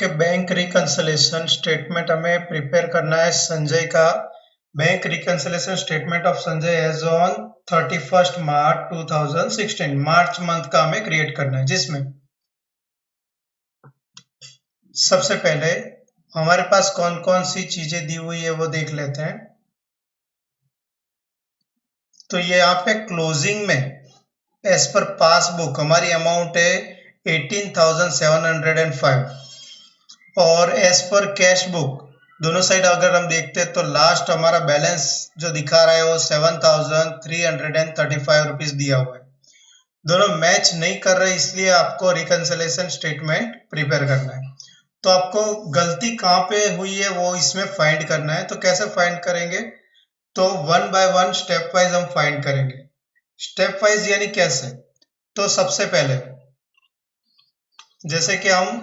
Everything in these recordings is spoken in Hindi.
के बैंक रिकंसिलिएशन स्टेटमेंट हमें प्रिपेयर करना है संजय का। Bank reconciliation statement of Sanjay as on 31 March 2016 March month का हमें क्रिएट करना है, जिसमें सबसे पहले हमारे पास कौन कौन सी चीजें दी हुई है वो देख लेते हैं। तो ये यहाँ पे क्लोजिंग में एज पर पासबुक हमारी अमाउंट है 18,705 और एज पर कैश बुक दोनों साइड अगर हम देखते हैं तो लास्ट हमारा बैलेंस जो दिखा रहा है वो 7,335 रुपीज दिया हुआ है। दोनों मैच नहीं कर रहे, इसलिए आपको रिकंसिलिएशन स्टेटमेंट प्रिपेयर करना है। तो आपको गलती कहाँ पे हुई है वो इसमें फाइंड करना है। तो कैसे फाइंड करेंगे? तो one by one step wise हम फाइंड करेंगे। स्टेप वाइज यानी कैसे? तो सबसे पहले जैसे कि हम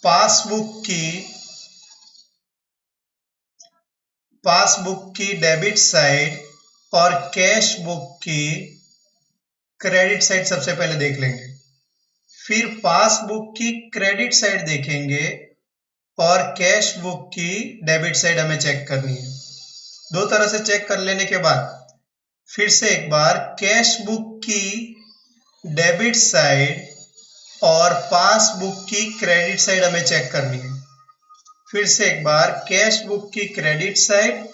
पासबुक की डेबिट साइड और कैश बुक की क्रेडिट साइड सबसे पहले देख लेंगे, फिर पासबुक की क्रेडिट साइड देखेंगे और कैश बुक की डेबिट साइड हमें चेक करनी है। दो तरह से चेक कर लेने के बाद फिर से एक बार कैश बुक की डेबिट साइड और पासबुक की क्रेडिट साइड हमें चेक करनी है। फिर से एक बार कैश बुक की क्रेडिट साइड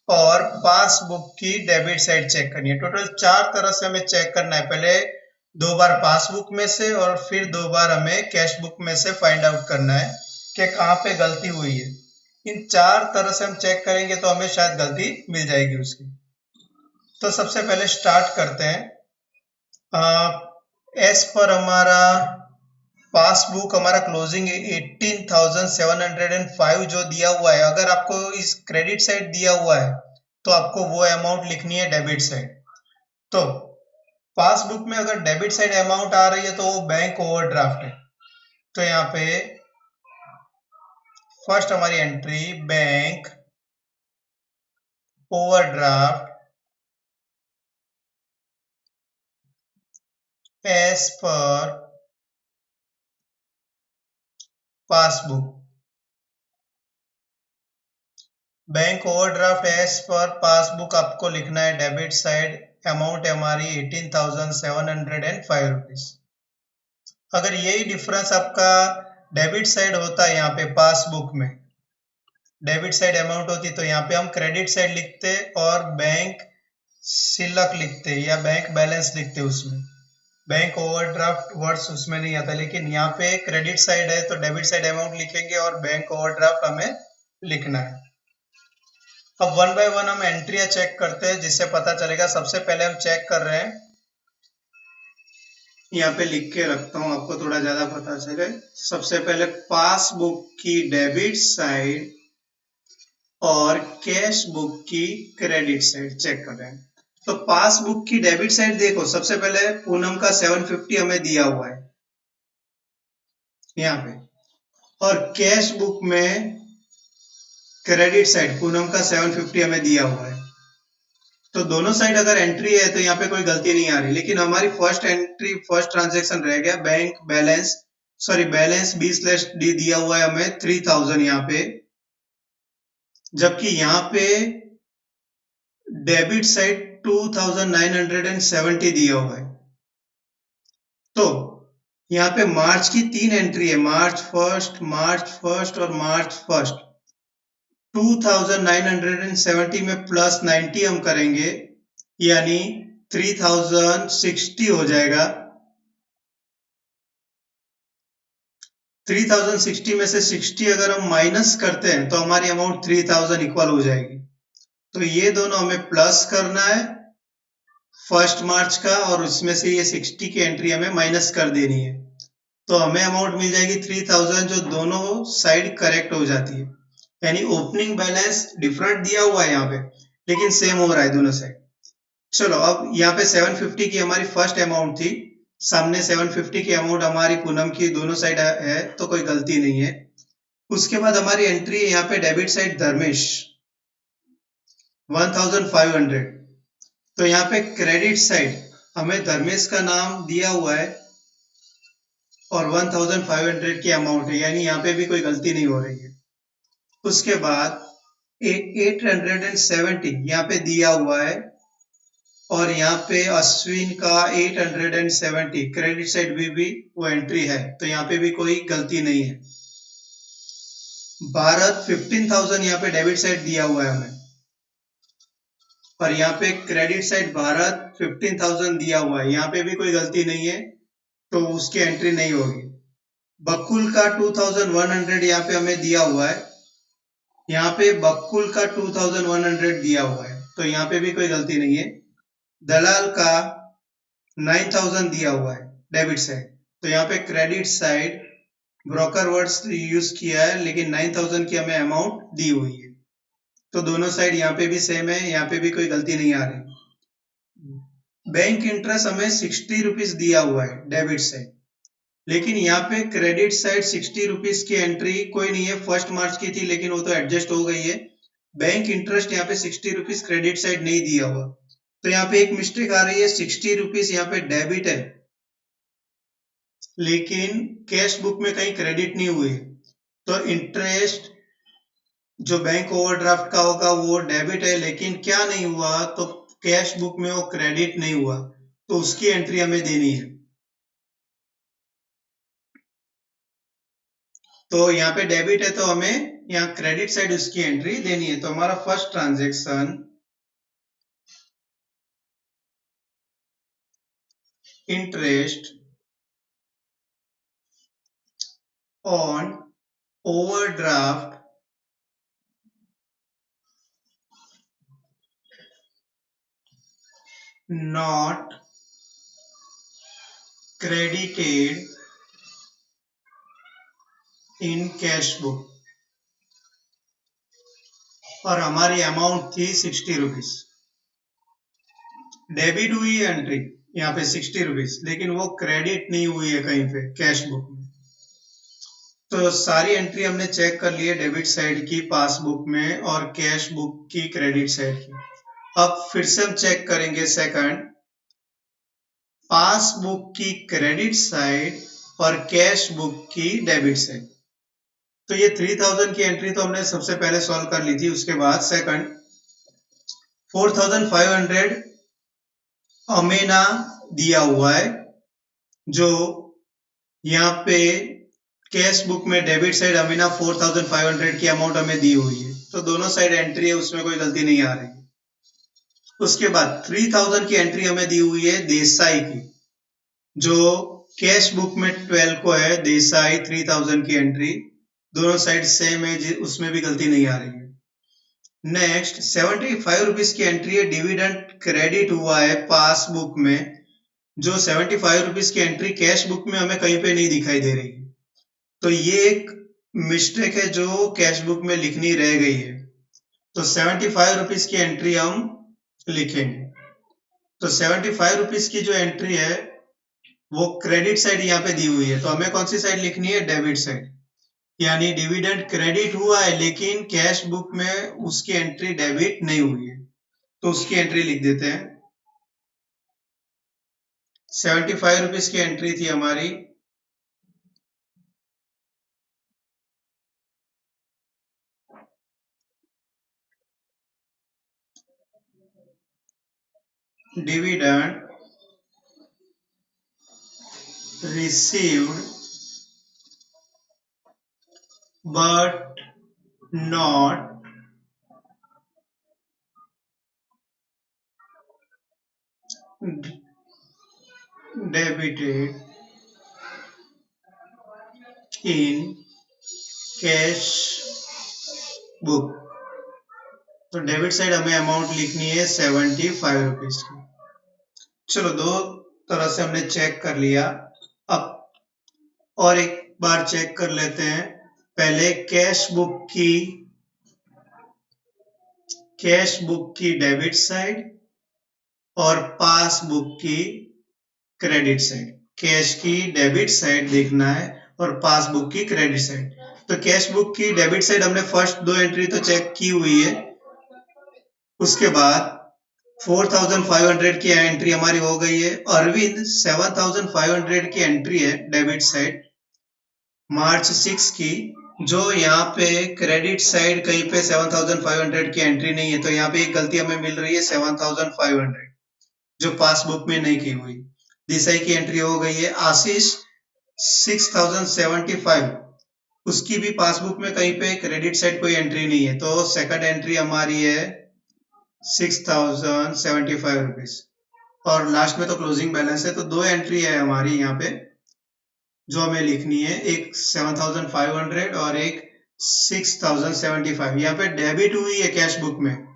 और पासबुक की डेबिट साइड चेक करनी है। टोटल 4 तरह से हमें चेक करना है। पहले 2 बार पासबुक में से और फिर 2 बार हमें कैश बुक में से फाइंड आउट करना है कि कहाँ पे गलती हुई है। इन 4 तरह से हम चेक करेंगे तो हमें शायद गलती मिल जाएगी उसकी। तो सबसे पहले स्टार्ट करते हैं। एज पर हमारा पासबुक हमारा क्लोजिंग 18,705 जो दिया हुआ है, अगर आपको इस क्रेडिट साइड दिया हुआ है तो आपको वो अमाउंट लिखनी है डेबिट साइड। तो पासबुक में अगर डेबिट साइड अमाउंट आ रही है तो वो बैंक ओवरड्राफ्ट है। तो यहाँ पे फर्स्ट हमारी entry bank overdraft as per passbook. Bank overdraft as per passbook आपको लिखना है डेबिट साइड, अमाउंट है हमारी 18,705 रुपीज। अगर यही डिफरेंस आपका डेबिट साइड होता है, यहाँ पे पासबुक में डेबिट साइड अमाउंट होती तो यहाँ पे हम क्रेडिट साइड लिखते और बैंक शिल्लक लिखते या बैंक बैलेंस लिखते। उसमें बैंक ओवरड्राफ्ट वर्ड्स उसमें नहीं आता, लेकिन यहाँ पे क्रेडिट साइड है तो डेबिट साइड अमाउंट लिखेंगे और बैंक ओवरड्राफ्ट हमें लिखना है। अब वन बाय वन हम एंट्रियां चेक करते हैं जिससे पता चलेगा। सबसे पहले हम चेक कर रहे हैं, यहाँ पे लिख के रखता हूं आपको थोड़ा ज्यादा पता चले। सबसे पहले पासबुक की डेबिट साइड और कैश बुक की क्रेडिट साइड चेक कर रहे हैं। तो पासबुक की डेबिट साइड देखो, सबसे पहले पूनम का 750 हमें दिया हुआ है यहाँ पे, और कैश बुक में क्रेडिट साइड पूनम का 750 हमें दिया हुआ है। तो दोनों साइड अगर एंट्री है तो यहाँ पे कोई गलती नहीं आ रही, लेकिन हमारी फर्स्ट एंट्री फर्स्ट ट्रांजेक्शन रह गया bank balance, sorry balance B/D दिया हुआ है हमें 3000 यहाँ पे, जबकि यहाँ पे डेबिट साइड 2970 दिया हुआ है। तो यहाँ पे मार्च की 3 एंट्री है, मार्च फर्स्ट और मार्च फर्स्ट। 2970 में प्लस 90 हम करेंगे यानी 3060 हो जाएगा। 3060 में से 60 अगर हम माइनस करते हैं तो हमारी अमाउंट 3000 इक्वल हो जाएगी। तो ये दोनों हमें प्लस करना है फर्स्ट मार्च का, और उसमें से ये 60 की एंट्री हमें माइनस कर देनी है। तो हमें अमाउंट मिल जाएगी 3000, जो दोनों साइड करेक्ट हो जाती है। यानी ओपनिंग बैलेंस डिफरेंट दिया हुआ है यहाँ पे, लेकिन सेम हो रहा है दोनों साइड। चलो अब यहाँ पे 750 की हमारी फर्स्ट अमाउंट थी, सामने 750 की अमाउंट हमारी पूनम की, दोनों साइड है तो कोई गलती नहीं है। उसके बाद हमारी एंट्री है यहाँ पे डेबिट साइड धर्मेश 1500। तो यहाँ पे क्रेडिट साइड हमें धर्मेश का नाम दिया हुआ है और 1500 की अमाउंट है, यानी यहाँ पे भी कोई गलती नहीं हो रही है। उसके बाद 870 यहाँ पे दिया हुआ है और यहाँ पे अश्विन का 870 क्रेडिट साइड भी वो एंट्री है, तो यहाँ पे भी कोई गलती नहीं है। भारत 15,000 यहाँ पे डेबिट साइड दिया हुआ है हमें, और यहाँ पे क्रेडिट साइड भारत 15,000 दिया हुआ है, यहाँ पे भी कोई गलती नहीं है, तो उसकी एंट्री नहीं होगी। बकुल का 2100 यहाँ पे हमें दिया हुआ है, यहाँ पे बकुल का 2100 दिया हुआ है, तो यहाँ पे भी कोई गलती नहीं है। दलाल का 9000 दिया हुआ है डेबिट साइड, तो यहाँ पे credit side broker words use किया है, लेकिन 9000 की हमें अमाउंट दी हुई है, तो दोनों साइड यहाँ पे भी सेम है, यहाँ पे भी कोई गलती नहीं आ रही। बैंक इंटरेस्ट हमें 60 रुपीज दिया हुआ है डेबिट साइड, लेकिन यहाँ पे क्रेडिट साइड 60 रुपीज की एंट्री कोई नहीं है, 1 मार्च की थी, लेकिन वो तो एडजस्ट हो गई है। बैंक इंटरेस्ट यहाँ पे 60 रुपीज क्रेडिट साइड नहीं दिया हुआ, तो यहाँ पे एक मिस्टेक आ रही है, 60 रुपीज यहाँ पे डेबिट है, लेकिन कैश बुक में कहीं क्रेडिट नहीं हुई, तो इंटरेस्ट जो बैंक ओवरड्राफ्ट का होगा वो डेबिट है, लेकिन क्या नहीं हुआ, तो कैश बुक में वो क्रेडिट नहीं हुआ, तो उसकी एंट्री हमें देनी है। तो यहाँ पे डेबिट है, तो हमें यहाँ क्रेडिट साइड उसकी एंट्री देनी है। तो हमारा first transaction interest on overdraft not credited in cash book, और हमारी अमाउंट थी 60 रुपीज। डेबिट हुई है एंट्री यहाँ पे 60 रुपीज, लेकिन वो क्रेडिट नहीं हुई है कहीं पे कैश बुक में। तो सारी एंट्री हमने चेक कर ली है, डेबिट साइड की पासबुक में और कैश बुक की क्रेडिट साइड की। अब फिर से हम चेक करेंगे सेकंड, पासबुक की क्रेडिट साइड और कैश बुक की डेबिट साइड। तो ये 3000 की एंट्री तो हमने सबसे पहले सॉल्व कर ली थी। उसके बाद सेकंड 4500 अमेना दिया हुआ है, जो यहाँ पे कैश बुक में डेबिट साइड अमीना 4500 की अमाउंट हमें दी हुई है, तो दोनों साइड एंट्री है, उसमें कोई गलती नहीं आ रही। उसके बाद 3000 की एंट्री हमें दी हुई है देसाई की, जो कैश बुक में 12 को है, देसाई 3000 की एंट्री, दोनों साइड सेम है, उसमें भी गलती नहीं आ रही है। नेक्स्ट 75 रुपीज की एंट्री है, डिविडेंड क्रेडिट हुआ है पासबुक में, जो 75 रुपीज की एंट्री कैश बुक में हमें कहीं पे नहीं दिखाई दे रही, तो ये एक मिस्टेक है जो कैश बुक में लिखनी रह गई है। तो 75 रुपीज की एंट्री हम लिखेंगे। तो 75 रुपीज की जो एंट्री है वो क्रेडिट साइड यहाँ पे दी हुई है, तो हमें कौन सी साइड लिखनी है, डेबिट साइड, यानी डिविडेंड क्रेडिट हुआ है लेकिन कैश बुक में उसकी एंट्री डेबिट नहीं हुई है, तो उसकी एंट्री लिख देते हैं। 75 रुपीज की एंट्री थी हमारी, dividend received but not debited in cash book। तो डेबिट साइड हमें अमाउंट लिखनी है 75 रुपीज की। चलो दो तरह से हमने चेक कर लिया, अब और एक बार चेक कर लेते हैं। पहले कैश बुक की डेबिट साइड और पासबुक की क्रेडिट साइड। कैश की डेबिट साइड देखना है और पासबुक की क्रेडिट साइड। तो कैश बुक की डेबिट साइड हमने फर्स्ट दो एंट्री तो चेक की हुई है, उसके बाद 4500 की एंट्री हमारी हो गई है। अरविंद 7500 की एंट्री है डेबिट साइड, मार्च 6 की, जो यहाँ पे क्रेडिट साइड कहीं पे 7500 की एंट्री नहीं है, तो यहाँ पे एक गलती हमें मिल रही है 7500 जो पासबुक में नहीं की हुई। दिसाई की एंट्री हो गई है। आशीष 6075, उसकी भी पासबुक में कहीं पे क्रेडिट साइड कोई एंट्री नहीं है, तो सेकंड एंट्री हमारी है 6075 रुपीज। और लास्ट में तो क्लोजिंग बैलेंस है, तो दो एंट्री है हमारी यहाँ पे जो हमें लिखनी है, एक 7500 और एक 6075। यहाँ पे डेबिट हुई है कैश बुक में,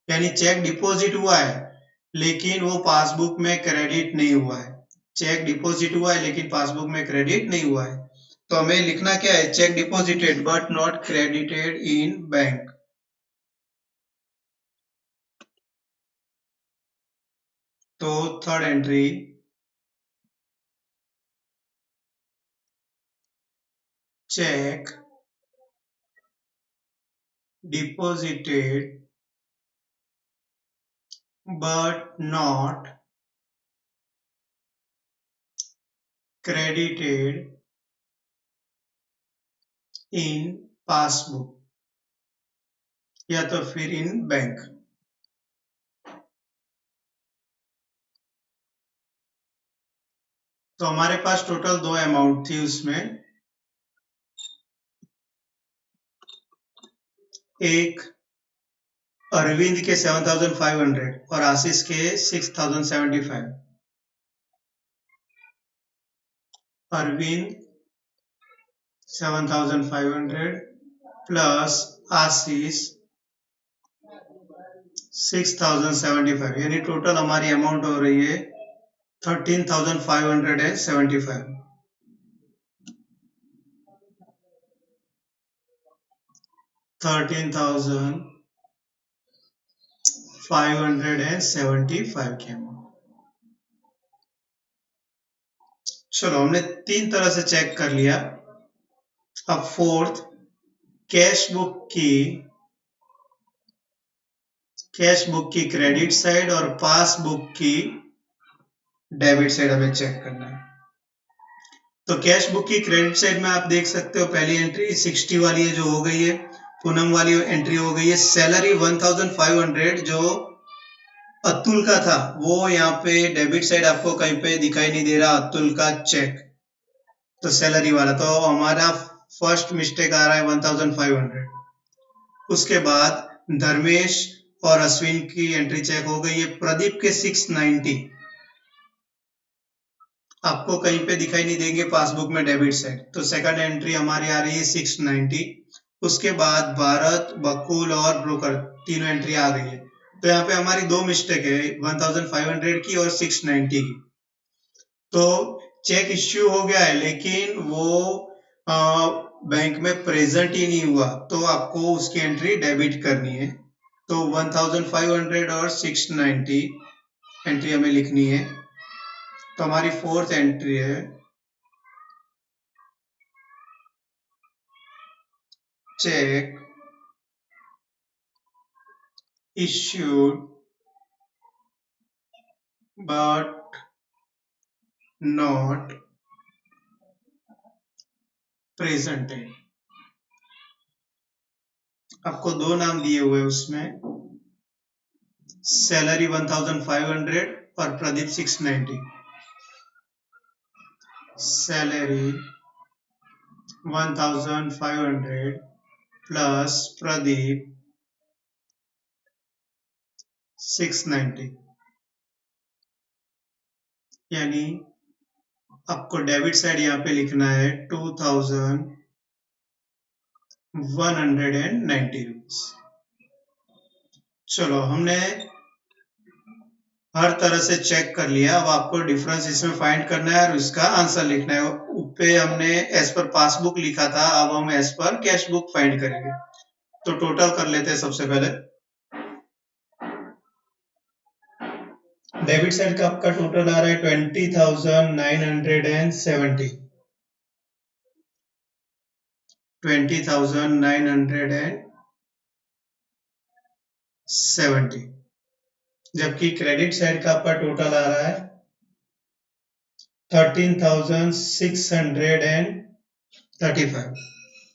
यानी चेक डिपॉजिट हुआ है, लेकिन वो पासबुक में क्रेडिट नहीं हुआ है। चेक डिपॉजिट हुआ है लेकिन पासबुक में क्रेडिट नहीं हुआ है, तो हमें लिखना क्या है, cheque deposited but not credited in bank. तो third entry, cheque deposited but not credited in passbook या तो फिर इन बैंक। तो हमारे पास टोटल दो अमाउंट थी, उसमें एक अरविंद के 7500 और आशीष के 6075। अरविंद 7500 प्लस आशीष 6075, यानी टोटल हमारी अमाउंट हो रही है 13,575। 13,575 के अमाउंट। चलो हमने तीन तरह से चेक कर लिया। अब फोर्थ, कैश बुक की क्रेडिट साइड और पासबुक की डेबिट साइड हमें चेक करना है। तो कैश बुक की क्रेडिट साइड में आप देख सकते हो, पहली एंट्री 60 वाली है जो हो गई है, पूनम वाली एंट्री हो गई है। सैलरी 1500 जो अतुल का था, वो यहाँ पे डेबिट साइड आपको कहीं पे दिखाई नहीं दे रहा, अतुल का चेक, तो सैलरी वाला, तो हमारा फर्स्ट मिस्टेक आ रहा है 1500। उसके बाद धर्मेश और अश्विन की एंट्री चेक हो गई है। प्रदीप के 690 आपको कहीं पे दिखाई नहीं देंगे पासबुक में डेबिट साइड, तो सेकंड एंट्री हमारी आ रही है 690। उसके बाद भारत, बकुल और ब्रोकर तीनों एंट्री आ गई है। तो यहाँ पे हमारी दो मिस्टेक है, 1500 की और 690 की। तो चेक इश्यू हो गया है लेकिन वो बैंक में प्रेजेंट ही नहीं हुआ, तो आपको उसकी एंट्री डेबिट करनी है। तो 1500 और 690 एंट्री हमें लिखनी है। तो हमारी फोर्थ एंट्री है, check issued but not presented। आपको दो नाम दिए हुए उसमें, सैलरी 1500 और प्रदीप 690। सैलरी 1500 प्लस प्रदीप 690, यानी आपको डेबिट साइड यहाँ पे लिखना है 2190 रुपीज। चलो हमने हर तरह से चेक कर लिया, अब आपको डिफरेंस इसमें फाइंड करना है और इसका आंसर लिखना है। ऊपर हमने एज पर पासबुक लिखा था, अब हम as per cash book find करेंगे। तो टोटल कर लेते हैं सबसे पहले। डेबिट साइड का आपका टोटल आ रहा है 20,970। 20,970, जबकि क्रेडिट साइड का आपका टोटल आ रहा है 13,675। 35।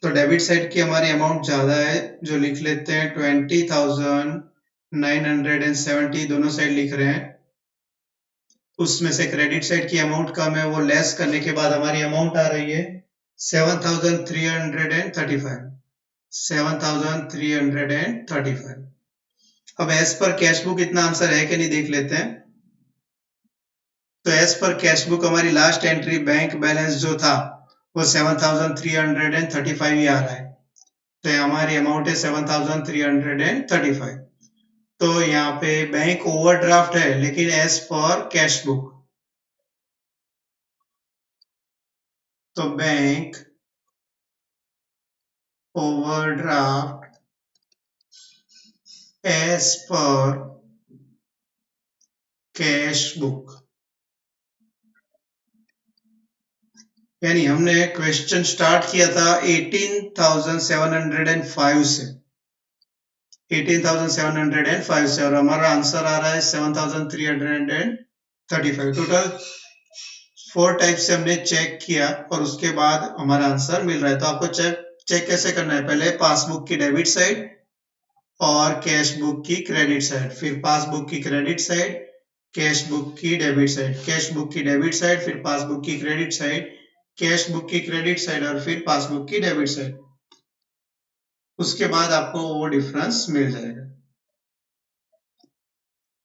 तो डेबिट साइड की हमारी अमाउंट ज्यादा है, जो लिख लेते हैं 20,970, दोनों साइड लिख रहे हैं। उसमें से क्रेडिट साइड की अमाउंट कम है, वो लेस करने के बाद हमारी अमाउंट आ रही है 7,335। 7,335। अब एज पर कैश बुक इतना आंसर है कि नहीं देख लेते हैं। तो एज पर कैश बुक हमारी लास्ट एंट्री बैंक बैलेंस जो था वो 7,335 ही आ रहा है। तो हमारी अमाउंट है 7,335। तो यहाँ पे बैंक ओवरड्राफ्ट है, लेकिन एज पर कैश बुक, तो bank overdraft as per cash book. यानी हमने क्वेश्चन स्टार्ट किया था 18,705 से, 18,705 से, और हमारा आंसर आ रहा है 7,335। टोटल 4 टाइप से हमने चेक किया और उसके बाद हमारा आंसर मिल रहा है। तो आपको चेक कैसे करना है, पहले पासबुक की डेबिट साइड और कैश बुक की क्रेडिट साइड, फिर पासबुक की क्रेडिट साइड, कैश बुक की डेबिट साइड, कैश बुक की डेबिट साइड, फिर पासबुक की क्रेडिट साइड, कैश बुक की क्रेडिट साइड, और फिर पासबुक की डेबिट साइड। उसके बाद आपको वो डिफरेंस मिल जाएगा।